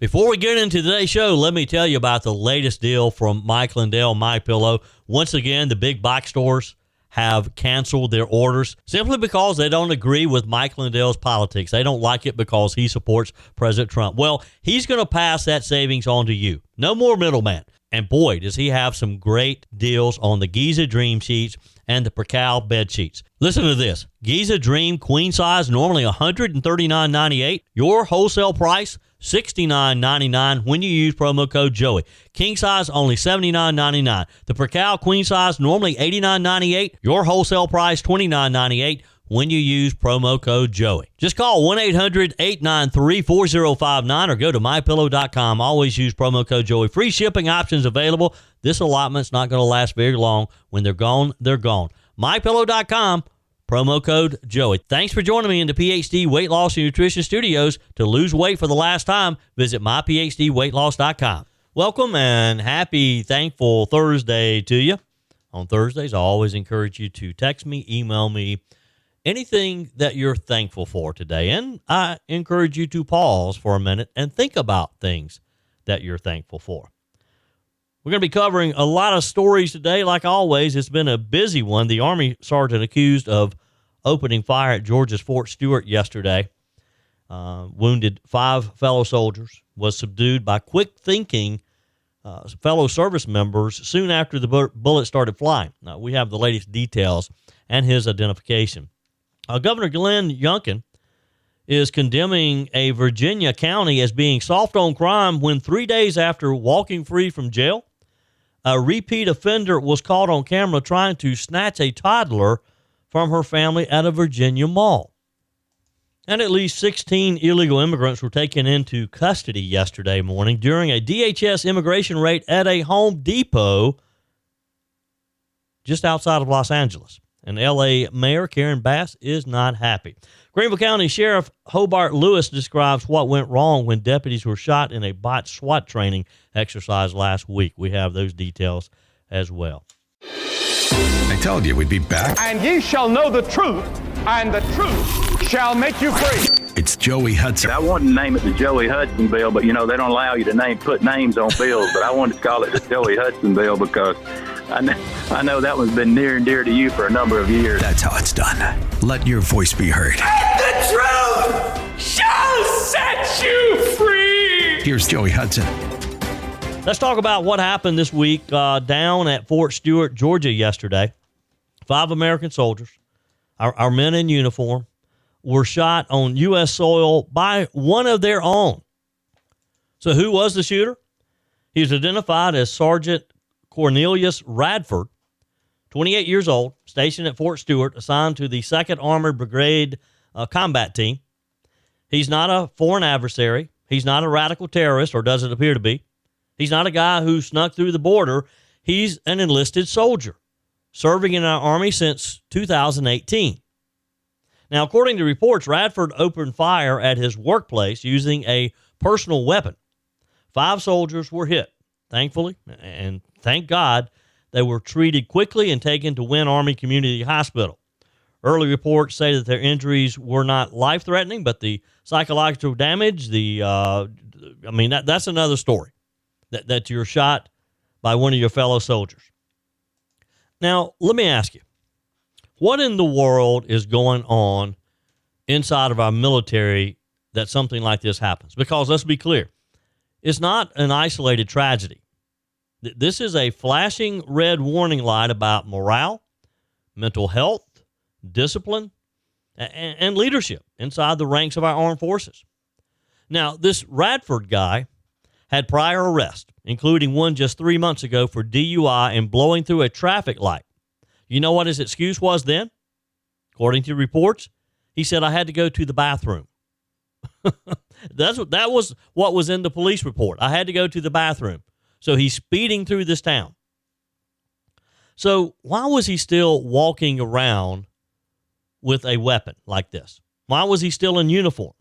Before we get into today's show, let me tell you about the latest deal from Mike Lindell, MyPillow. Once again, the big box stores have canceled their orders simply because they don't agree with Mike Lindell's politics. They don't like it because he supports President Trump. Well, he's going to pass that savings on to you. No more middleman. And boy, does he have some great deals on the Giza Dream sheets and the Percal bed sheets. Listen to this. Giza Dream queen size, normally $139.98. Your wholesale price, $69.99 when you use promo code Joey. King size, only $79.99. The Percal queen size, normally $89.98. Your wholesale price, $29.98 when you use promo code Joey. Just call 1-800-893-4059 or go to mypillow.com. Always use promo code Joey. Free shipping options available. This allotment's not going to last very long. When they're gone, they're gone. mypillow.com, promo code Joey. Thanks for joining me in the PhD Weight Loss and Nutrition Studios. To lose weight for the last time, visit myphdweightloss.com. Welcome and happy Thankful Thursday to you. On Thursdays, I always encourage you to text me, email me, anything that you're thankful for today. And I encourage you to pause for a minute and think about things that you're thankful for. We're going to be covering a lot of stories today. Like always, it's been a busy one. The Army sergeant accused of opening fire at Georgia's Fort Stewart yesterday wounded 5 fellow soldiers, was subdued by quick-thinking fellow service members soon after the bullet started flying. Now, we have the latest details and his identification. Governor Glenn Youngkin is condemning a Virginia county as being soft on crime when 3 days after walking free from jail, a repeat offender was caught on camera trying to snatch a toddler from her family at a Virginia mall. And at least 16 illegal immigrants were taken into custody yesterday morning during a DHS immigration raid at a Home Depot just outside of Los Angeles. And L.A. Mayor Karen Bass is not happy. Greenville County Sheriff Hobart Lewis describes what went wrong when deputies were shot in a botched SWAT training exercise last week. We have those details as well. I told you we'd be back. And ye shall know the truth, and the truth shall make you free. It's Joey Hudson. I wanted to name it the Joey Hudson bill, but, they don't allow you to put names on bills. But I wanted to call it the Joey Hudson bill because I know that one's been near and dear to you for a number of years. That's how it's done. Let your voice be heard. And the truth shall set you free. Here's Joey Hudson. Let's talk about what happened this week down at Fort Stewart, Georgia yesterday. 5 American soldiers, our men in uniform, were shot on U.S. soil by one of their own. So who was the shooter? He was identified as Sergeant Quornelius Radford, 28 years old, stationed at Fort Stewart, assigned to the 2nd Armored Brigade combat team. He's not a foreign adversary. He's not a radical terrorist, or doesn't appear to be. He's not a guy who snuck through the border. He's an enlisted soldier, serving in our Army since 2018. Now, according to reports, Radford opened fire at his workplace using a personal weapon. 5 soldiers were hit. Thankfully, and thank God, they were treated quickly and taken to Wynn Army Community Hospital. Early reports say that their injuries were not life-threatening, but the psychological damage, that's another story, that you're shot by one of your fellow soldiers. Now, let me ask you, what in the world is going on inside of our military that something like this happens? Because let's be clear, it's not an isolated tragedy. This is a flashing red warning light about morale, mental health, discipline, and leadership inside the ranks of our armed forces. Now, this Radford guy had prior arrests, including one just 3 months ago for DUI and blowing through a traffic light. You know what his excuse was then? According to reports, he said, I had to go to the bathroom. That was what was in the police report. I had to go to the bathroom. So he's speeding through this town. So why was he still walking around with a weapon like this? Why was he still in uniform?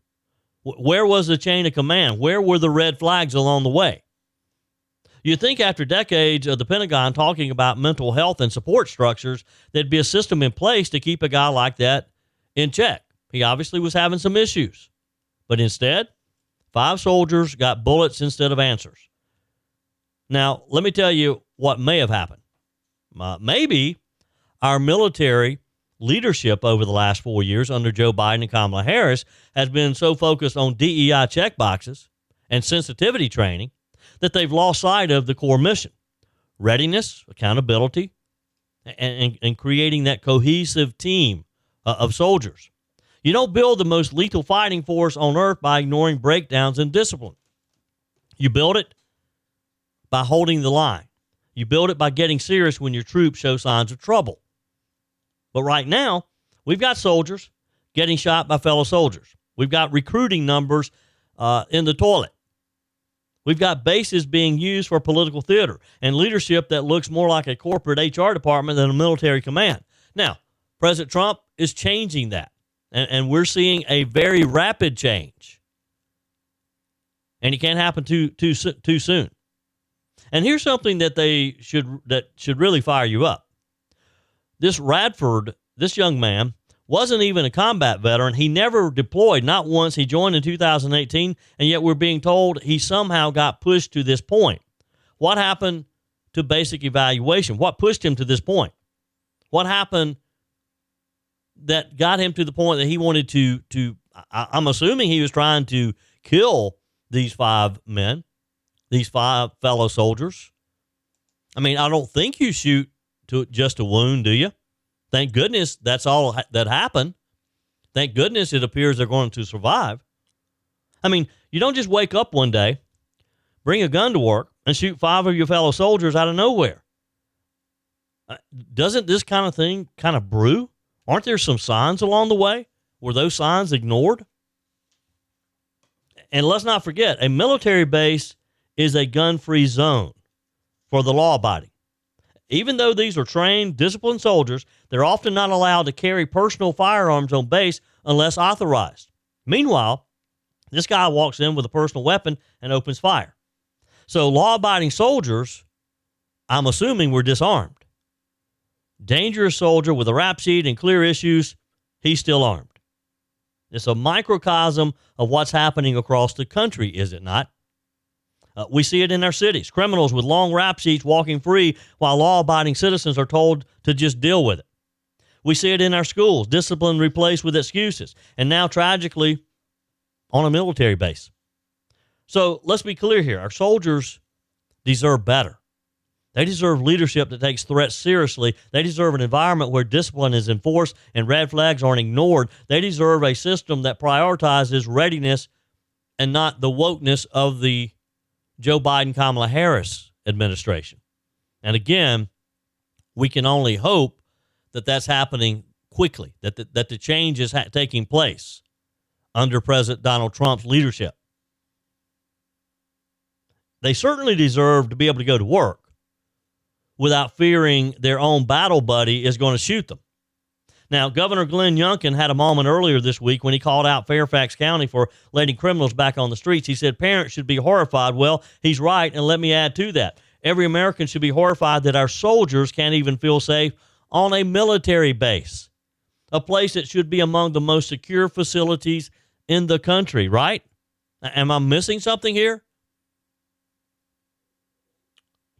Where was the chain of command? Where were the red flags along the way? You'd think after decades of the Pentagon talking about mental health and support structures, there'd be a system in place to keep a guy like that in check. He obviously was having some issues. But instead, 5 soldiers got bullets instead of answers. Now, let me tell you what may have happened. Maybe our military leadership over the last 4 years under Joe Biden and Kamala Harris has been so focused on DEI checkboxes and sensitivity training that they've lost sight of the core mission: readiness, accountability, and creating that cohesive team of soldiers. You don't build the most lethal fighting force on earth by ignoring breakdowns in discipline. You build it by holding the line. You build it by getting serious when your troops show signs of trouble. But right now, we've got soldiers getting shot by fellow soldiers. We've got recruiting numbers in the toilet. We've got bases being used for political theater and leadership that looks more like a corporate HR department than a military command. Now, President Trump is changing that, and we're seeing a very rapid change. And it can't happen too soon. And here's something that should really fire you up. This Radford, this young man, wasn't even a combat veteran. He never deployed, not once. He joined in 2018, and yet we're being told he somehow got pushed to this point. What happened to basic evaluation? What pushed him to this point? What happened that got him to the point that he wanted to I'm assuming he was trying to kill these 5 men, these 5 fellow soldiers. I mean, I don't think you shoot to just a wound, do you? Thank goodness that's all that happened. Thank goodness it appears they're going to survive. I mean, you don't just wake up one day, bring a gun to work, and shoot 5 of your fellow soldiers out of nowhere. Doesn't this kind of thing kind of brew? Aren't there some signs along the way? Were those signs ignored? And let's not forget, a military base is a gun-free zone for the law-abiding. Even though these are trained, disciplined soldiers, they're often not allowed to carry personal firearms on base unless authorized. Meanwhile, this guy walks in with a personal weapon and opens fire. So law-abiding soldiers, I'm assuming, were disarmed. Dangerous soldier with a rap sheet and clear issues, he's still armed. It's a microcosm of what's happening across the country, is it not? We see it in our cities. Criminals with long rap sheets walking free while law-abiding citizens are told to just deal with it. We see it in our schools, discipline replaced with excuses, and now tragically on a military base. So let's be clear here. Our soldiers deserve better. They deserve leadership that takes threats seriously. They deserve an environment where discipline is enforced and red flags aren't ignored. They deserve a system that prioritizes readiness and not the wokeness of the Joe Biden, Kamala Harris administration. And again, we can only hope that that's happening quickly, that the change is taking place under President Donald Trump's leadership. They certainly deserve to be able to go to work without fearing their own battle buddy is going to shoot them. Now, Governor Glenn Youngkin had a moment earlier this week when he called out Fairfax County for letting criminals back on the streets. He said parents should be horrified. Well, he's right, and let me add to that. Every American should be horrified that our soldiers can't even feel safe on a military base, a place that should be among the most secure facilities in the country, right? Am I missing something here?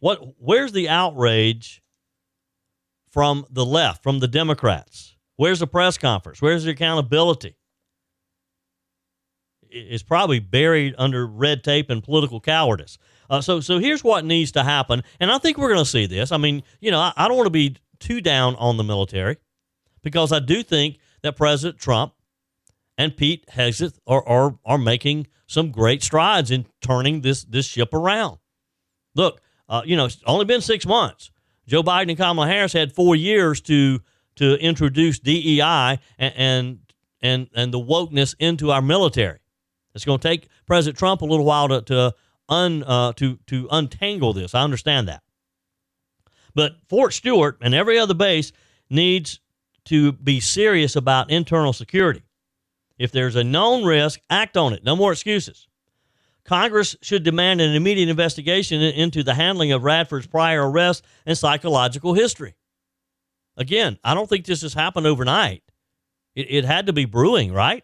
Where's the outrage from the left, from the Democrats? Where's the press conference? Where's the accountability? It's probably buried under red tape and political cowardice. So here's what needs to happen, and I think we're going to see this. I mean, I don't want to be too down on the military because I do think that President Trump and Pete Hegseth are making some great strides in turning this ship around. Look, it's only been 6 months. Joe Biden and Kamala Harris had 4 years to introduce DEI and the wokeness into our military. It's going to take President Trump a little while to untangle this. I understand that. But Fort Stewart and every other base needs to be serious about internal security. If there's a known risk, act on it. No more excuses. Congress should demand an immediate investigation into the handling of Radford's prior arrest and psychological history. Again, I don't think this has happened overnight. It had to be brewing, right?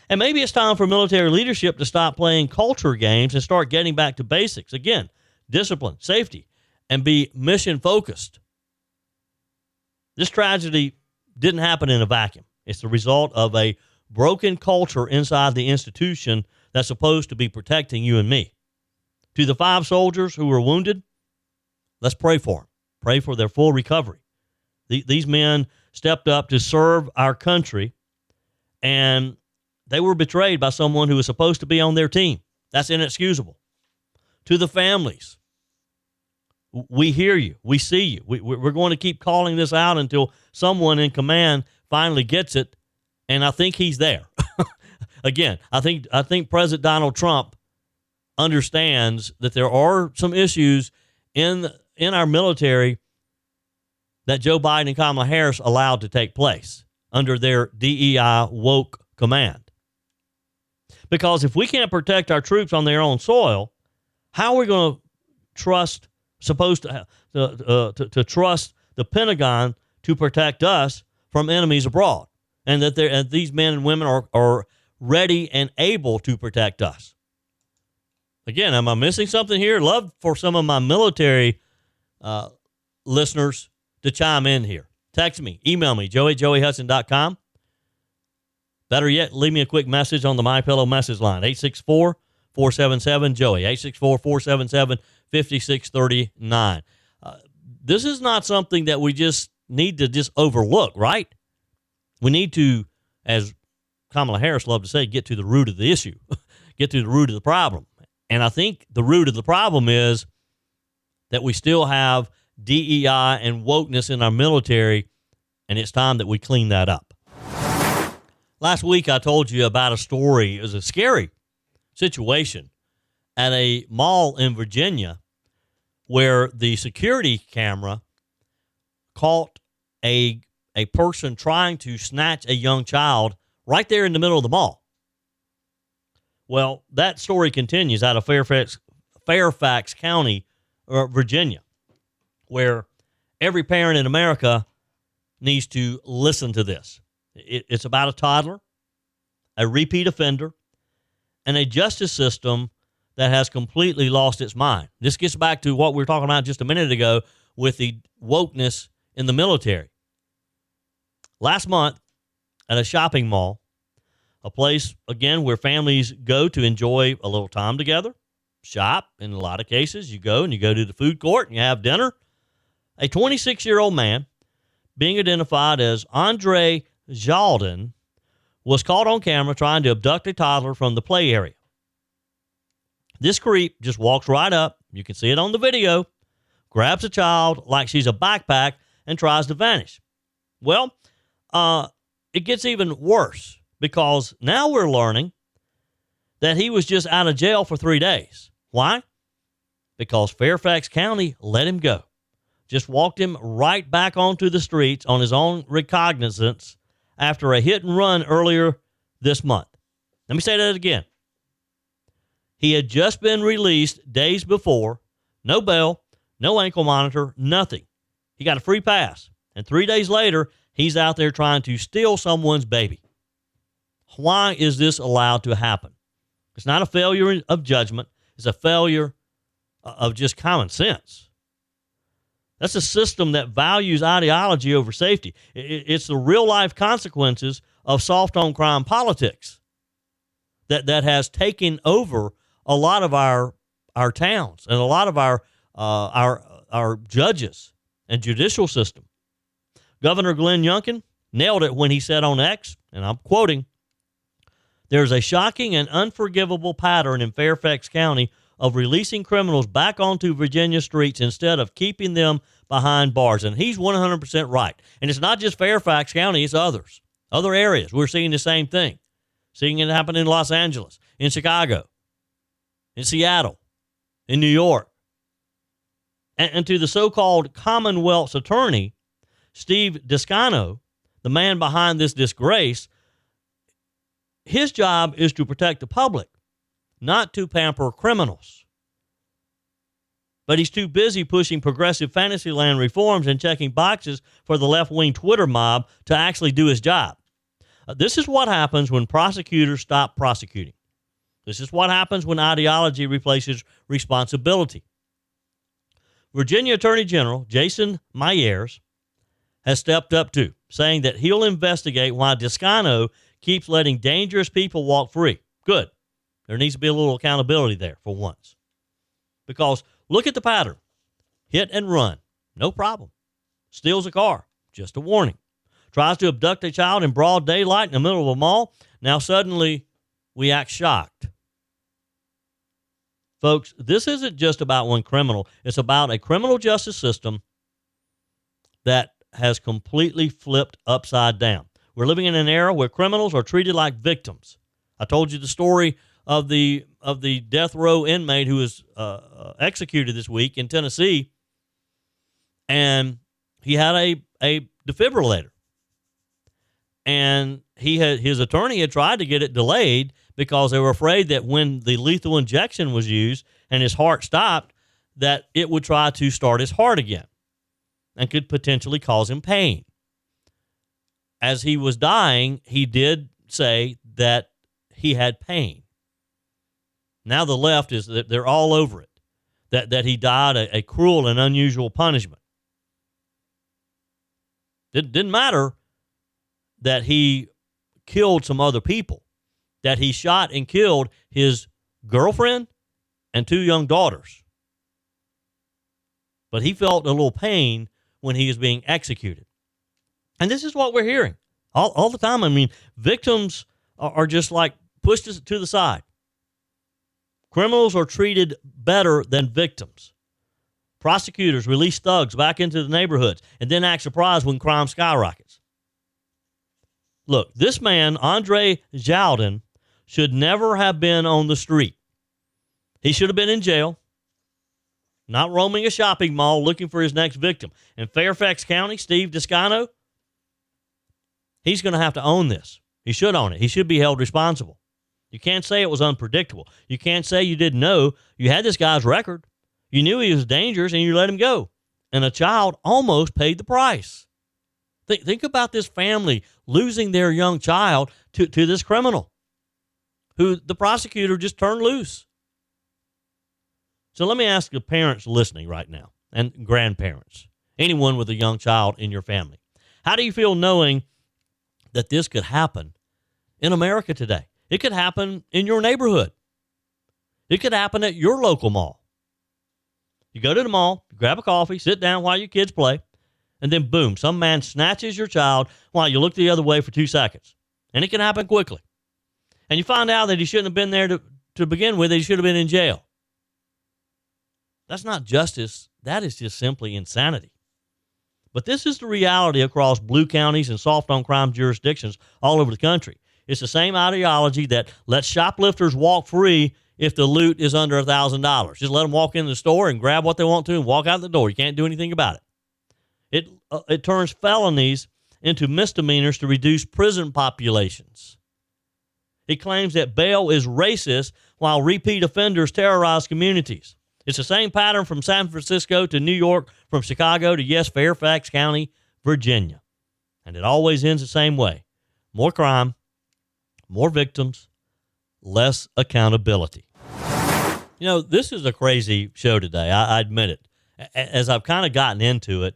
And maybe it's time for military leadership to stop playing culture games and start getting back to basics. Again, discipline, safety, and be mission focused. This tragedy didn't happen in a vacuum. It's the result of a broken culture inside the institution that's supposed to be protecting you and me. To the 5 soldiers who were wounded, let's pray for them. Pray for their full recovery. These men stepped up to serve our country, and they were betrayed by someone who was supposed to be on their team. That's inexcusable. To the families, we hear you. We see you. We're going to keep calling this out until someone in command finally gets it, and I think he's there. Again, I think President Donald Trump understands that there are some issues in our military that Joe Biden and Kamala Harris allowed to take place under their DEI woke command. Because if we can't protect our troops on their own soil, how are we going to trust the Pentagon to protect us from enemies abroad, and that these men and women are ready and able to protect us? Again, am I missing something here? Love for some of my military listeners to chime in here. Text me, email me, joey@joeyhudson.com. Better yet, leave me a quick message on the MyPillow message line, 864-477-JOEY, 864-477-5639. This is not something that we just need to just overlook, right? We need to, as Kamala Harris loved to say, get to the root of the issue, get to the root of the problem. And I think the root of the problem is that we still have DEI and wokeness in our military, and it's time that we clean that up. Last week, I told you about a story. It was a scary situation at a mall in Virginia where the security camera caught a person trying to snatch a young child right there in the middle of the mall. Well, that story continues out of Fairfax County, Virginia, where every parent in America needs to listen to this. It's about a toddler, a repeat offender, and a justice system that has completely lost its mind. This gets back to what we were talking about just a minute ago with the wokeness in the military. Last month at a shopping mall, a place, again, where families go to enjoy a little time together, shop. In a lot of cases, you go to the food court and you have dinner. A 26-year-old man, being identified as Andre Jalden, was caught on camera trying to abduct a toddler from the play area. This creep just walks right up, you can see it on the video, grabs a child like she's a backpack and tries to vanish. Well, it gets even worse because now we're learning that he was just out of jail for 3 days. Why? Because Fairfax County let him go. Just walked him right back onto the streets on his own recognizance after a hit and run earlier this month. Let me say that again. He had just been released days before. No bail, no ankle monitor, nothing. He got a free pass. And 3 days later, he's out there trying to steal someone's baby. Why is this allowed to happen? It's not a failure of judgment. It's a failure of just common sense. That's a system that values ideology over safety. It's the real-life consequences of soft-on-crime politics that has taken over a lot of our towns and a lot of our judges and judicial system. Governor Glenn Youngkin nailed it when he said on X, and I'm quoting, "There's a shocking and unforgivable pattern in Fairfax County of releasing criminals back onto Virginia streets instead of keeping them behind bars." And he's 100% right. And it's not just Fairfax County, it's others. Other areas, we're seeing the same thing. Seeing it happen in Los Angeles, in Chicago, in Seattle, in New York. And to the so-called Commonwealth's attorney, Steve Descano, the man behind this disgrace, his job is to protect the public, not to pamper criminals. But he's too busy pushing progressive Fantasyland reforms and checking boxes for the left-wing Twitter mob to actually do his job. This is what happens when prosecutors stop prosecuting. This is what happens when ideology replaces responsibility. Virginia Attorney General Jason Miyares has stepped up too, saying that he'll investigate why Descano keeps letting dangerous people walk free. Good. There needs to be a little accountability there for once. Because look at the pattern. Hit and run. No problem. Steals a car. Just a warning. Tries to abduct a child in broad daylight in the middle of a mall. Now suddenly we act shocked. Folks, this isn't just about one criminal. It's about a criminal justice system that has completely flipped upside down. We're living in an era where criminals are treated like victims. I told you the story of the death row inmate who was executed this week in Tennessee, and he had a defibrillator, and his attorney had tried to get it delayed because they were afraid that when the lethal injection was used and his heart stopped, that it would try to start his heart again and could potentially cause him pain. As he was dying, he did say that he had pain. Now the left is that they're all over it, that he died a cruel and unusual punishment. It didn't matter that he killed some other people, that he shot and killed his girlfriend and 2 young daughters. But he felt a little pain when he was being executed. And this is what we're hearing all the time. I mean, victims are just like pushed to the side. Criminals are treated better than victims. Prosecutors release thugs back into the neighborhoods and then act surprised when crime skyrockets. Look, this man, Andre Jalden, should never have been on the street. He should have been in jail, not roaming a shopping mall looking for his next victim. In Fairfax County, Steve Descano, he's going to have to own this. He should own it. He should be held responsible. You can't say it was unpredictable. You can't say you didn't know. You had this guy's record. You knew he was dangerous, and you let him go. And a child almost paid the price. Think about this family losing their young child to this criminal who the prosecutor just turned loose. So let me ask the parents listening right now and grandparents, anyone with a young child in your family. How do you feel knowing that this could happen in America today? It could happen in your neighborhood. It could happen at your local mall. You go to the mall, grab a coffee, sit down while your kids play, and then boom, some man snatches your child while you look the other way for 2 seconds. And it can happen quickly. And you find out that he shouldn't have been there to begin with. He should have been in jail. That's not justice. That is just simply insanity. But this is the reality across blue counties and soft on crime jurisdictions all over the country. It's the same ideology that lets shoplifters walk free if the loot is under $1,000. Just let them walk in the store and grab what they want to and walk out the door. You can't do anything about it. It turns felonies into misdemeanors to reduce prison populations. It claims that bail is racist while repeat offenders terrorize communities. It's the same pattern from San Francisco to New York, from Chicago to, yes, Fairfax County, Virginia. And it always ends the same way. More crime, more victims, less accountability. You know, this is a crazy show today. I admit it. As I've kind of gotten into it,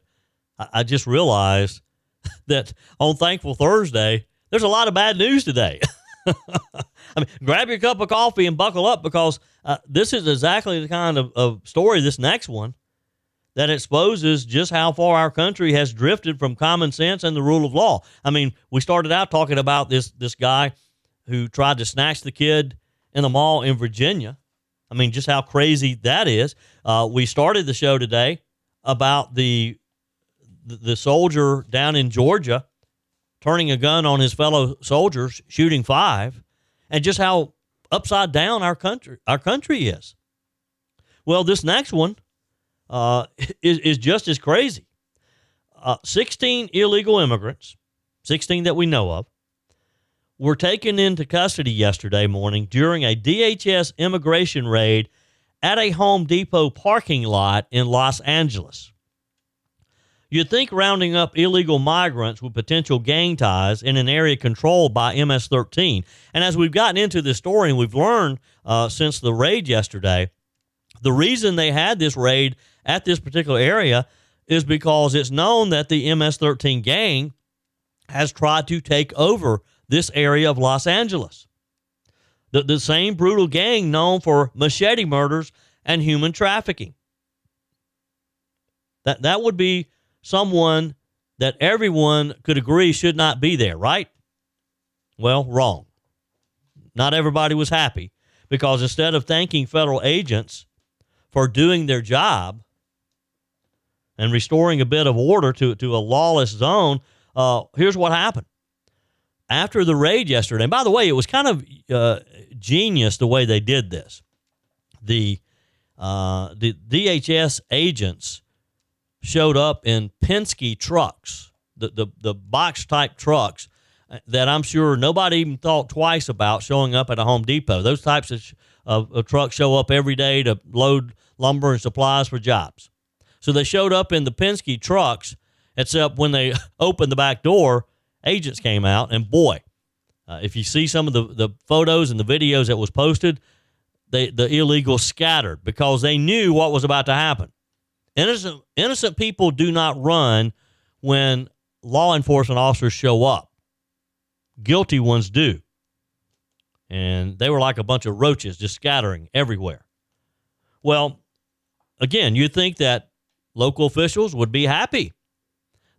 I just realized that on Thankful Thursday, there's a lot of bad news today. I mean, grab your cup of coffee and buckle up, because this is exactly the kind of story, this next one, that exposes just how far our country has drifted from common sense and the rule of law. I mean, we started out talking about this guy who tried to snatch the kid in the mall in Virginia. I mean, just how crazy that is. We started the show today about the soldier down in Georgia turning a gun on his fellow soldiers, shooting 5, and just how upside down our country is. Well, this next one is just as crazy. 16 illegal immigrants, 16 that we know of, were taken into custody yesterday morning during a DHS immigration raid at a Home Depot parking lot in Los Angeles. You'd think rounding up illegal migrants with potential gang ties in an area controlled by MS-13. And as we've gotten into this story and we've learned since the raid yesterday, the reason they had this raid at this particular area is because it's known that the MS-13 gang has tried to take over this area of Los Angeles. The same brutal gang known for machete murders and human trafficking. That would be someone that everyone could agree should not be there, right? Well, wrong. Not everybody was happy because instead of thanking federal agents for doing their job and restoring a bit of order to a lawless zone, here's what happened. After the raid yesterday, and by the way, it was kind of genius the way they did this. The DHS agents showed up in Penske trucks, the box-type trucks that I'm sure nobody even thought twice about showing up at a Home Depot. Those types of trucks show up every day to load lumber and supplies for jobs. So they showed up in the Penske trucks, except when they opened the back door, agents came out, and boy, if you see some of the photos and the videos that was posted, the illegals scattered because they knew what was about to happen. Innocent people do not run when law enforcement officers show up. Guilty ones do. And they were like a bunch of roaches just scattering everywhere. Well, again, you'd think that local officials would be happy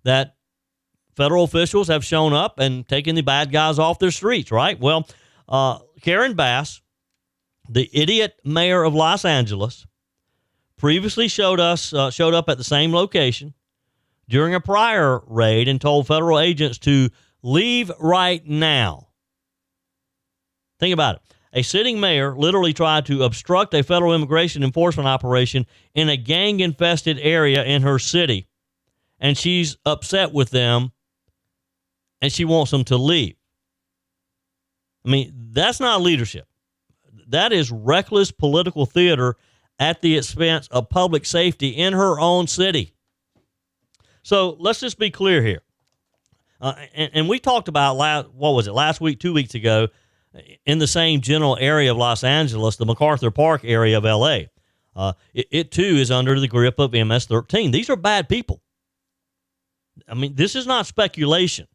that federal officials have shown up and taken the bad guys off their streets, right? Well, Karen Bass, the idiot mayor of Los Angeles, previously showed up at the same location during a prior raid and told federal agents to leave right now. Think about it. A sitting mayor literally tried to obstruct a federal immigration enforcement operation in a gang-infested area in her city, and she's upset with them, and she wants them to leave. I mean, that's not leadership. That is reckless political theater at the expense of public safety in her own city. So let's just be clear here. And we talked about, last week, 2 weeks ago, in the same general area of Los Angeles, the MacArthur Park area of L.A. It too is under the grip of MS-13. These are bad people. I mean, this is not speculation.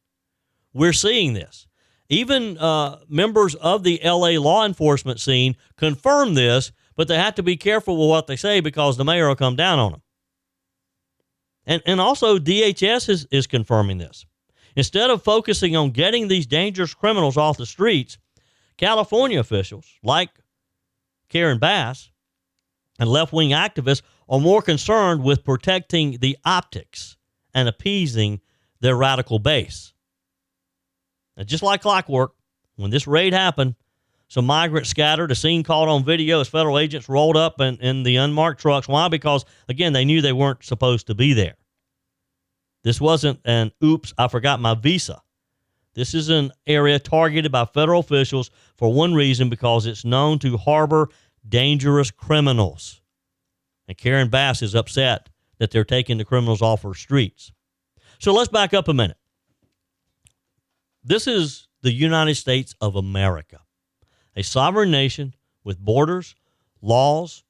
We're seeing this. Even members of the L.A. law enforcement scene confirm this, but they have to be careful with what they say because the mayor will come down on them. And also DHS is confirming this. Instead of focusing on getting these dangerous criminals off the streets, California officials like Karen Bass and left-wing activists are more concerned with protecting the optics and appeasing their radical base. And just like clockwork, when this raid happened, some migrants scattered. A scene caught on video as federal agents rolled up in the unmarked trucks. Why? Because, again, they knew they weren't supposed to be there. This wasn't an oops, I forgot my visa. This is an area targeted by federal officials for one reason, because it's known to harbor dangerous criminals. And Karen Bass is upset that they're taking the criminals off her streets. So let's back up a minute. This is the United States of America, a sovereign nation with borders, laws,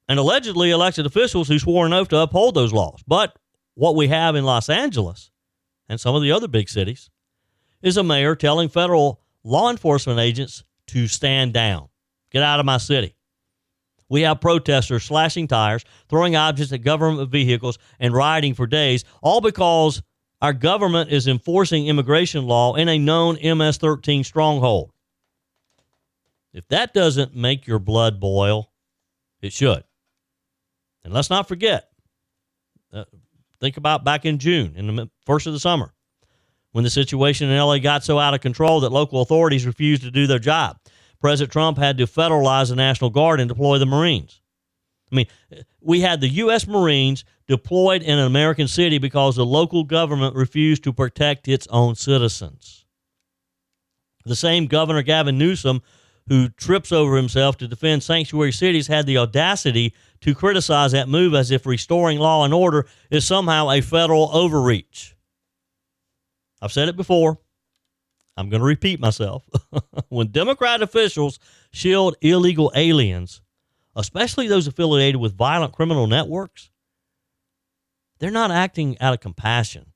and allegedly elected officials who swore an oath to uphold those laws. But what we have in Los Angeles and some of the other big cities is a mayor telling federal law enforcement agents to stand down, get out of my city. We have protesters slashing tires, throwing objects at government vehicles, and rioting for days, all because our government is enforcing immigration law in a known MS-13 stronghold. If that doesn't make your blood boil, it should. And let's not forget, think about back in June, in the first of the summer, when the situation in LA got so out of control that local authorities refused to do their job. President Trump had to federalize the National Guard and deploy the Marines. I mean, we had the U.S. Marines deployed in an American city because the local government refused to protect its own citizens. The same Governor Gavin Newsom who trips over himself to defend sanctuary cities, had the audacity to criticize that move as if restoring law and order is somehow a federal overreach. I've said it before. I'm going to repeat myself. When Democrat officials shield illegal aliens, especially those affiliated with violent criminal networks, they're not acting out of compassion.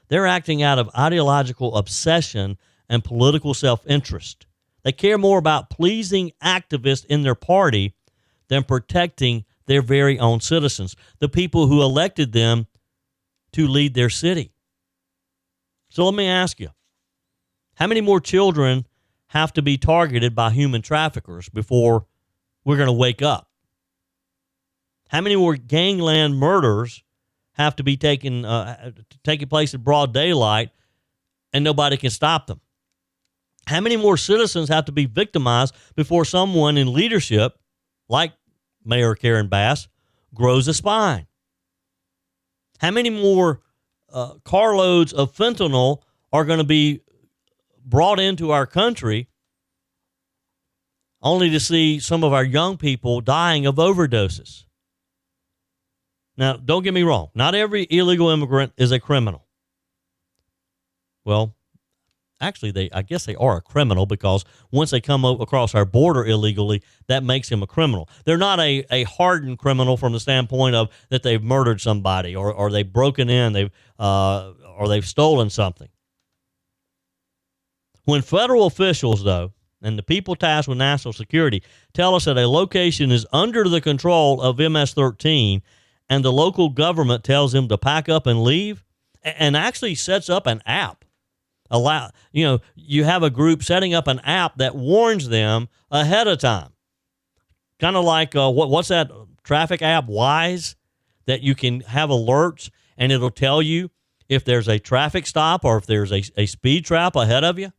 They're acting out of ideological obsession and political self-interest. They care more about pleasing activists in their party than protecting their very own citizens, the people who elected them to lead their city. So let me ask you, how many more children have to be targeted by human traffickers before we're going to wake up? How many more gangland murders have to be taking place in broad daylight and nobody can stop them? How many more citizens have to be victimized before someone in leadership, like Mayor Karen Bass, grows a spine? How many more carloads of fentanyl are going to be brought into our country only to see some of our young people dying of overdoses? Now, don't get me wrong. Not every illegal immigrant is a criminal. Well, actually, I guess they are a criminal, because once they come across our border illegally, that makes them a criminal. They're not a hardened criminal from the standpoint of that they've murdered somebody or they've broken in, or they've stolen something. When federal officials, though, and the people tasked with national security tell us that a location is under the control of MS-13 and the local government tells them to pack up and leave, and actually sets up an app. You have a group setting up an app that warns them ahead of time. Kind of like, what's that traffic app, Wise, that you can have alerts and it'll tell you if there's a traffic stop or if there's a speed trap ahead of you.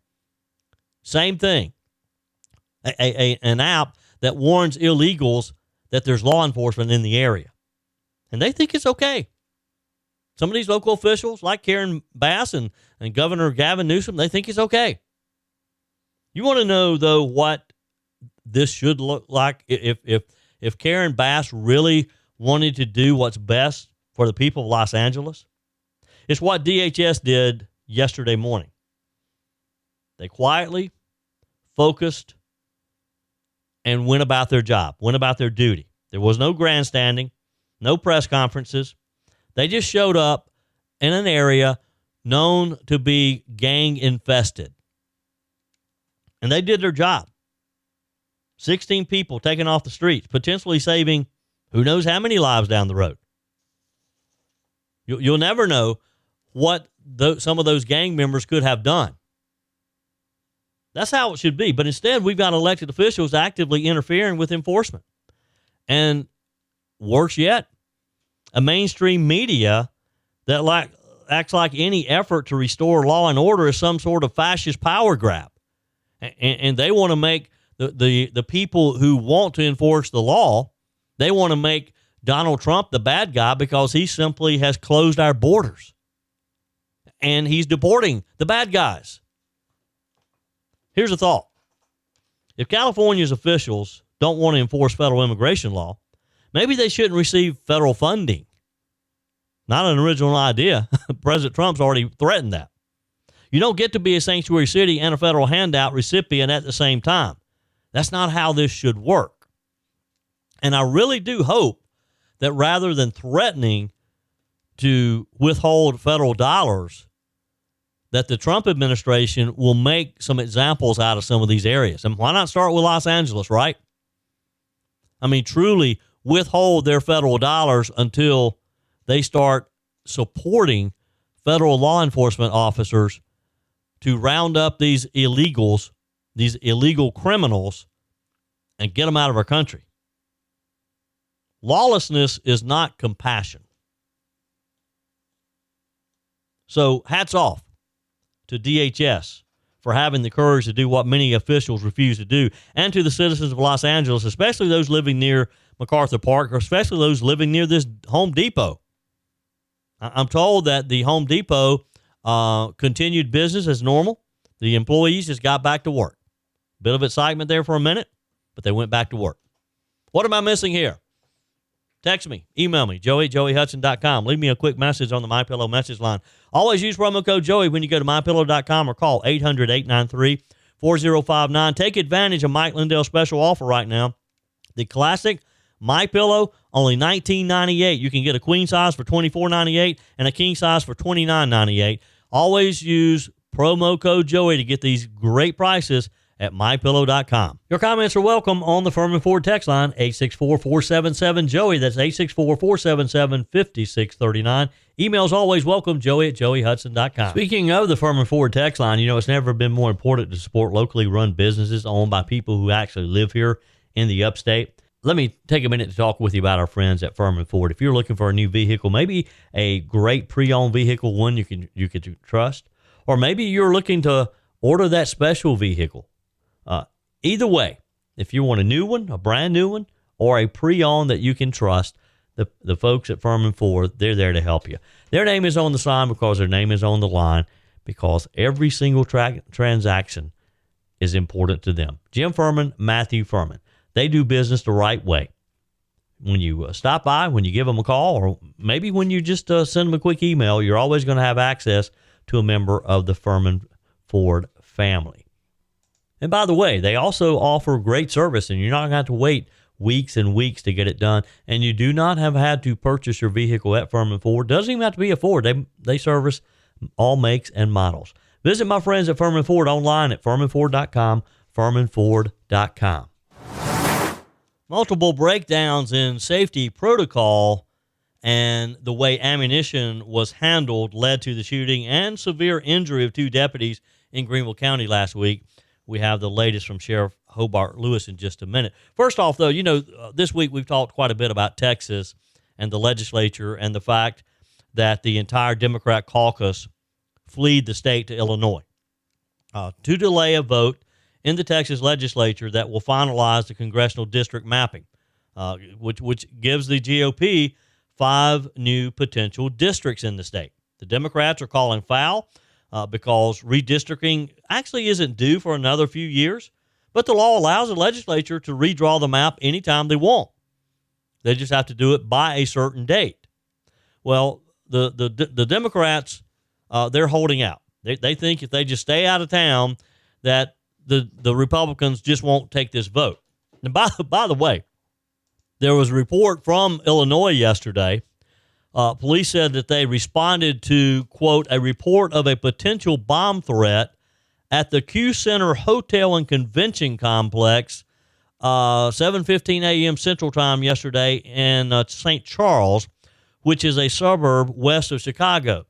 Same thing. An app that warns illegals that there's law enforcement in the area. And they think it's okay. Some of these local officials, like Karen Bass and Governor Gavin Newsom, they think it's okay. You want to know, though, what this should look like if Karen Bass really wanted to do what's best for the people of Los Angeles? It's what DHS did yesterday morning. They quietly, focused, and went about their job, went about their duty. There was no grandstanding, no press conferences. They just showed up in an area known to be gang infested. And they did their job. 16 people taken off the streets, potentially saving who knows how many lives down the road. You'll never know what some of those gang members could have done. That's how it should be. But instead, we've got elected officials actively interfering with enforcement. And worse yet, a mainstream media that acts like any effort to restore law and order is some sort of fascist power grab. And they want to make the people who want to enforce the law, they want to make Donald Trump the bad guy because he simply has closed our borders. And he's deporting the bad guys. Here's a thought. If California's officials don't want to enforce federal immigration law, maybe they shouldn't receive federal funding. Not an original idea. President Trump's already threatened that. You don't get to be a sanctuary city and a federal handout recipient at the same time. That's not how this should work. And I really do hope that rather than threatening to withhold federal dollars, that the Trump administration will make some examples out of some of these areas. And why not start with Los Angeles, right? I mean, truly withhold their federal dollars until they start supporting federal law enforcement officers to round up these illegals, these illegal criminals, and get them out of our country. Lawlessness is not compassion. So hats off to DHS for having the courage to do what many officials refuse to do, and to the citizens of Los Angeles, especially those living near MacArthur Park, or especially those living near this Home Depot. I'm told that the Home Depot continued business as normal. The employees just got back to work. Bit of excitement there for a minute, but they went back to work. What am I missing here? Text me, email me, joeyhudson.com. Leave me a quick message on the MyPillow message line. Always use promo code Joey when you go to mypillow.com or call 800-893-4059. Take advantage of Mike Lindell's special offer right now. The classic MyPillow, only $19.98. You can get a queen size for $24.98 and a king size for $29.98. Always use promo code Joey to get these great prices at mypillow.com. Your comments are welcome on the Furman Ford text line, 864-477-JOEY. That's 864-477-5639. Emails always welcome, Joey at joeyhudson.com. Speaking of the Furman Ford text line, it's never been more important to support locally run businesses owned by people who actually live here in the upstate. Let me take a minute to talk with you about our friends at Furman Ford. If you're looking for a new vehicle, maybe a great pre-owned vehicle, one you can trust, or maybe you're looking to order that special vehicle. Either way, if you want a new one, a brand new one, or a pre-owned that you can trust, the folks at Furman Ford, they're there to help you. Their name is on the sign because their name is on the line, because every single transaction is important to them. Jim Furman, Matthew Furman. They do business the right way. When you stop by, when you give them a call, or maybe when you just send them a quick email, you're always going to have access to a member of the Furman Ford family. And by the way, they also offer great service, and you're not going to have to wait weeks and weeks to get it done. And you do not have had to purchase your vehicle at Furman Ford. Doesn't even have to be a Ford. They service all makes and models. Visit my friends at Furman Ford online at furmanford.com, furmanford.com. Multiple breakdowns in safety protocol and the way ammunition was handled led to the shooting and severe injury of 2 deputies in Greenville County last week. We have the latest from Sheriff Hobart Lewis in just a minute. First off, though, this week we've talked quite a bit about Texas and the legislature and the fact that the entire Democrat caucus fled the state to Illinois to delay a vote in the Texas legislature that will finalize the congressional district mapping, which gives the GOP 5 new potential districts in the state. The Democrats are calling foul because redistricting actually isn't due for another few years, but the law allows the legislature to redraw the map anytime they want. They just have to do it by a certain date. Well, the Democrats, they're holding out. They think if they just stay out of town that the Republicans just won't take this vote. And by the way, there was a report from Illinois yesterday. Police said that they responded to, quote, a report of a potential bomb threat at the Q Center Hotel and Convention Complex, 7:15 a.m. Central Time yesterday in St. Charles, which is a suburb west of Chicago.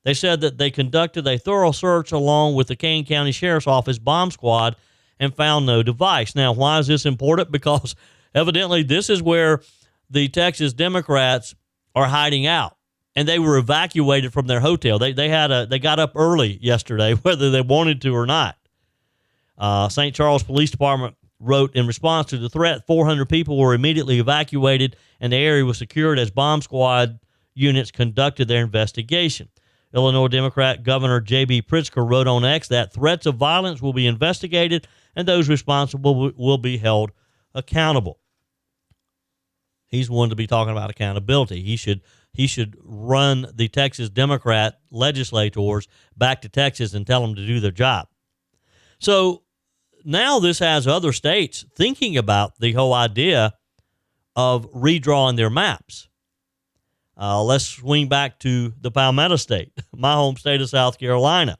They said that they conducted a thorough search along with the Kane County Sheriff's Office bomb squad and found no device. Now, why is this important? Because evidently this is where the Texas Democrats are hiding out, and they were evacuated from their hotel. They got up early yesterday, whether they wanted to or not. St. Charles Police Department wrote, in response to the threat, 400 people were immediately evacuated, and the area was secured as bomb squad units conducted their investigation. Illinois Democrat Governor J.B. Pritzker wrote on X that threats of violence will be investigated and those responsible will be held accountable. He's one to be talking about accountability. He should run the Texas Democrat legislators back to Texas and tell them to do their job. So now this has other states thinking about the whole idea of redrawing their maps. Let's swing back to the Palmetto State, my home state of South Carolina,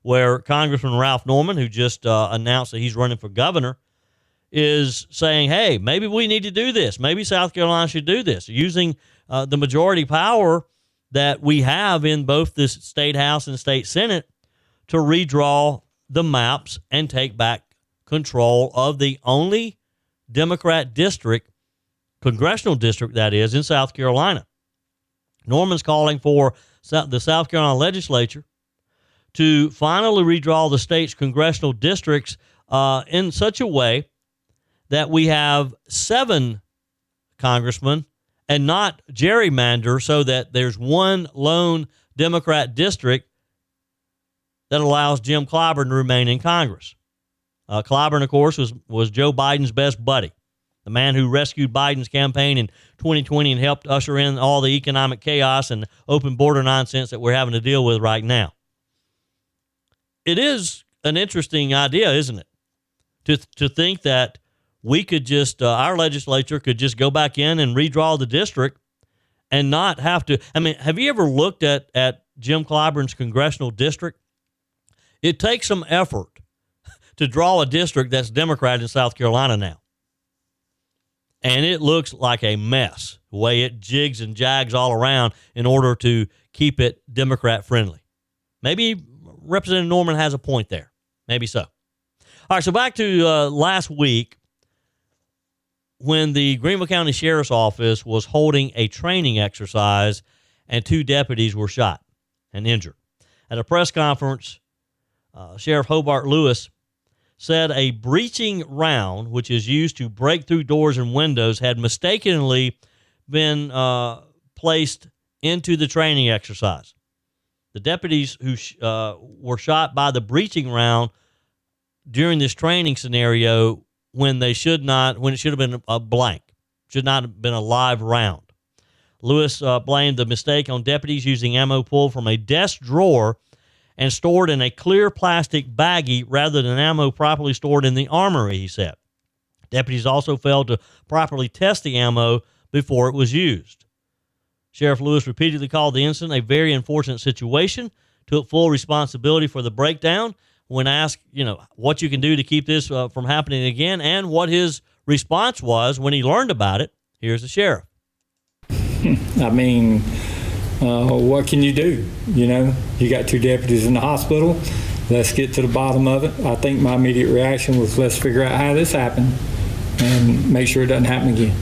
where Congressman Ralph Norman, who just announced that he's running for governor, is saying, hey, maybe we need to do this. Maybe South Carolina should do this, using the majority power that we have in both the state House and state Senate to redraw the maps and take back control of the only Democrat district, congressional district that is, in South Carolina. Norman's calling for the South Carolina legislature to finally redraw the state's congressional districts in such a way that we have 7 congressmen and not gerrymander, so that there's one lone Democrat district that allows Jim Clyburn to remain in Congress. Clyburn, of course, was Joe Biden's best buddy, the man who rescued Biden's campaign in 2020 and helped usher in all the economic chaos and open border nonsense that we're having to deal with right now. It is an interesting idea, isn't it? To think that we could just, our legislature could just go back in and redraw the district and not have to. I mean, have you ever looked at Jim Clyburn's congressional district? It takes some effort to draw a district that's Democrat in South Carolina now. And it looks like a mess, the way it jigs and jags all around in order to keep it Democrat friendly. Maybe Representative Norman has a point there. Maybe so. All right, so back to last week when the Greenville County Sheriff's Office was holding a training exercise and 2 deputies were shot and injured. At a press conference, Sheriff Hobart Lewis said a breaching round, which is used to break through doors and windows, had mistakenly been placed into the training exercise. The deputies who were shot by the breaching round during this training scenario when it should have been a blank, should not have been a live round. Lewis blamed the mistake on deputies using ammo pulled from a desk drawer and stored in a clear plastic baggie rather than ammo properly stored in the armory, he said. Deputies also failed to properly test the ammo before it was used. Sheriff Lewis repeatedly called the incident a very unfortunate situation, took full responsibility for the breakdown. When asked, what you can do to keep this from happening again and what his response was when he learned about it, here's the sheriff. I mean, what can you do? You got 2 deputies in the hospital. Let's get to the bottom of it. I think my immediate reaction was, let's figure out how this happened and make sure it doesn't happen again.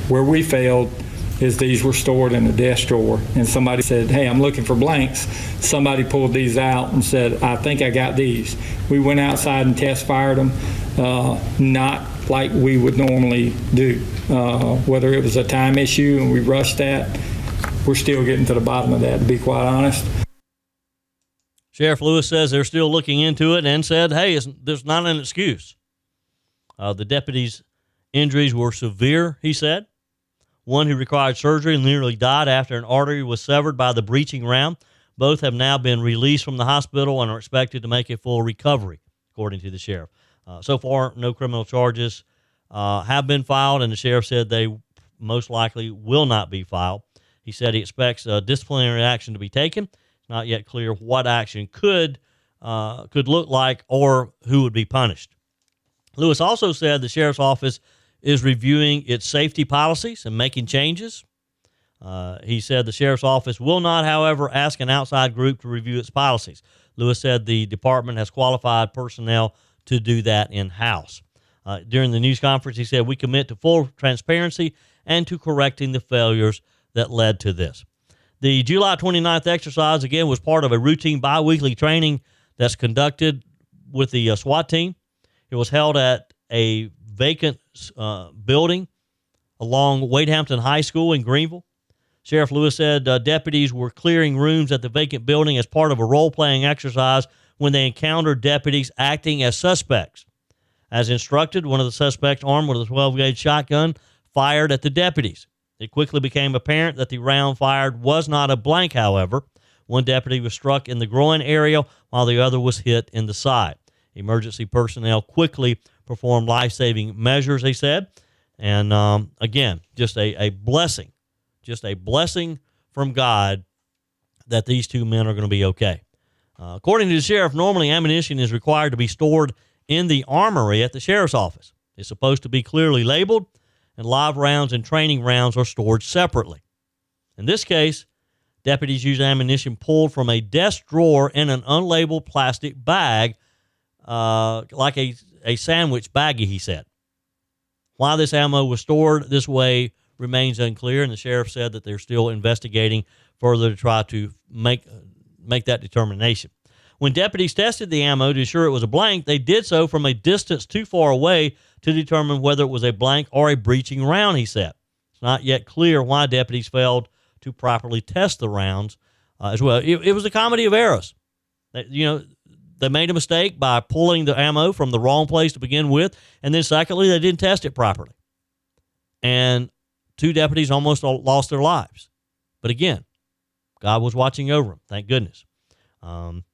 Where we failed is these were stored in a desk drawer, and somebody said, hey, I'm looking for blanks. Somebody pulled these out and said, I think I got these. We went outside and test fired them, not like we would normally do. Whether it was a time issue and we rushed that, we're still getting to the bottom of that, to be quite honest. Sheriff Lewis says they're still looking into it and said, hey, there's not an excuse. The deputy's injuries were severe, he said. One who required surgery and nearly died after an artery was severed by the breaching round. Both have now been released from the hospital and are expected to make a full recovery, according to the sheriff. So far, no criminal charges have been filed, and the sheriff said they most likely will not be filed. He said he expects disciplinary action to be taken. It's not yet clear what action could look like or who would be punished. Lewis also said the sheriff's office is reviewing its safety policies and making changes. He said the sheriff's office will not, however, ask an outside group to review its policies. Lewis said the department has qualified personnel to do that in-house. During the news conference, he said, we commit to full transparency and to correcting the failures that led to this. The July 29th exercise, again, was part of a routine biweekly training that's conducted with the SWAT team. It was held at a vacant building along Wadehampton High School in Greenville. Sheriff Lewis said deputies were clearing rooms at the vacant building as part of a role-playing exercise when they encountered deputies acting as suspects. As instructed, one of the suspects, armed with a 12-gauge shotgun, fired at the deputies. It quickly became apparent that the round fired was not a blank, however. One deputy was struck in the groin area while the other was hit in the side. Emergency personnel quickly performed life-saving measures, they said. And again, just a blessing from God that these 2 men are going to be okay. According to the sheriff, normally ammunition is required to be stored in the armory at the sheriff's office. It's supposed to be clearly labeled, and live rounds and training rounds are stored separately. In this case, deputies used ammunition pulled from a desk drawer in an unlabeled plastic bag, like a sandwich baggie, he said. Why this ammo was stored this way remains unclear, and the sheriff said that they're still investigating further to try to make that determination. When deputies tested the ammo to ensure it was a blank, they did so from a distance too far away to determine whether it was a blank or a breaching round, he said. It's not yet clear why deputies failed to properly test the rounds as well. It was a comedy of errors. they made a mistake by pulling the ammo from the wrong place to begin with. And then secondly, they didn't test it properly. And 2 deputies almost lost their lives. But again, God was watching over them. Thank goodness. And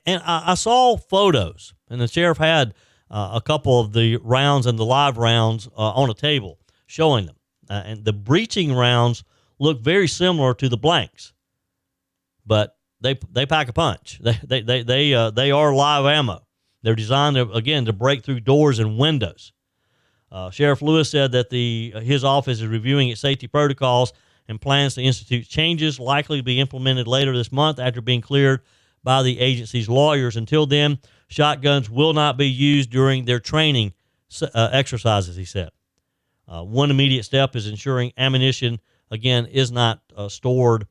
I saw photos, and the sheriff had a couple of the rounds and the live rounds on a table showing them. And the breaching rounds look very similar to the blanks, but they pack a punch. They are live ammo. They're designed to break through doors and windows. Sheriff Lewis said that his office is reviewing its safety protocols and plans to institute changes likely to be implemented later this month after being cleared by the agency's lawyers. Until then, shotguns will not be used during their training exercises, he said. One immediate step is ensuring ammunition, again, is not stored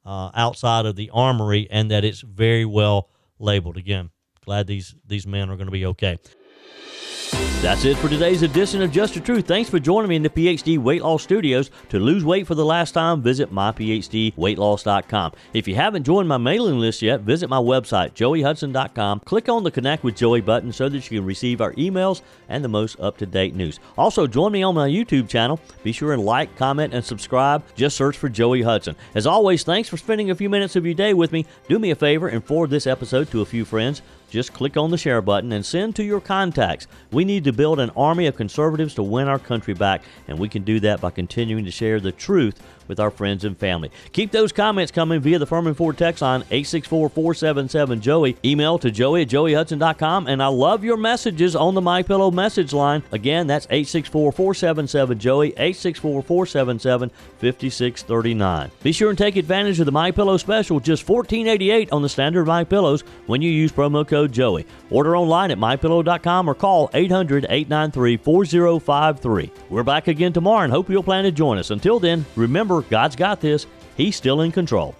outside of the armory and that it's very well labeled. Again, glad these men are going to be okay. That's it for today's edition of Just the Truth. Thanks for joining me in the PhD Weight Loss Studios. To lose weight for the last time, visit myphdweightloss.com. If you haven't joined my mailing list yet, visit my website, joeyhudson.com. Click on the Connect with Joey button so that you can receive our emails and the most up-to-date news. Also, join me on my YouTube channel. Be sure and like, comment, and subscribe. Just search for Joey Hudson. As always, thanks for spending a few minutes of your day with me. Do me a favor and forward this episode to a few friends. Just click on the share button and send to your contacts. We need to build an army of conservatives to win our country back, and we can do that by continuing to share the truth with our friends and family. Keep those comments coming via the Furman Ford text line 864-477-JOEY. Email to joey@joeyhudson.com, and I love your messages on the MyPillow message line. Again, that's 864-477-JOEY, 864-477-5639. Be sure and take advantage of the MyPillow special, just $14.88 on the standard MyPillows when you use promo code Joey. Order online at mypillow.com or call 800-893-4053. We're back again tomorrow and hope you'll plan to join us. Until then, remember, God's got this. He's still in control.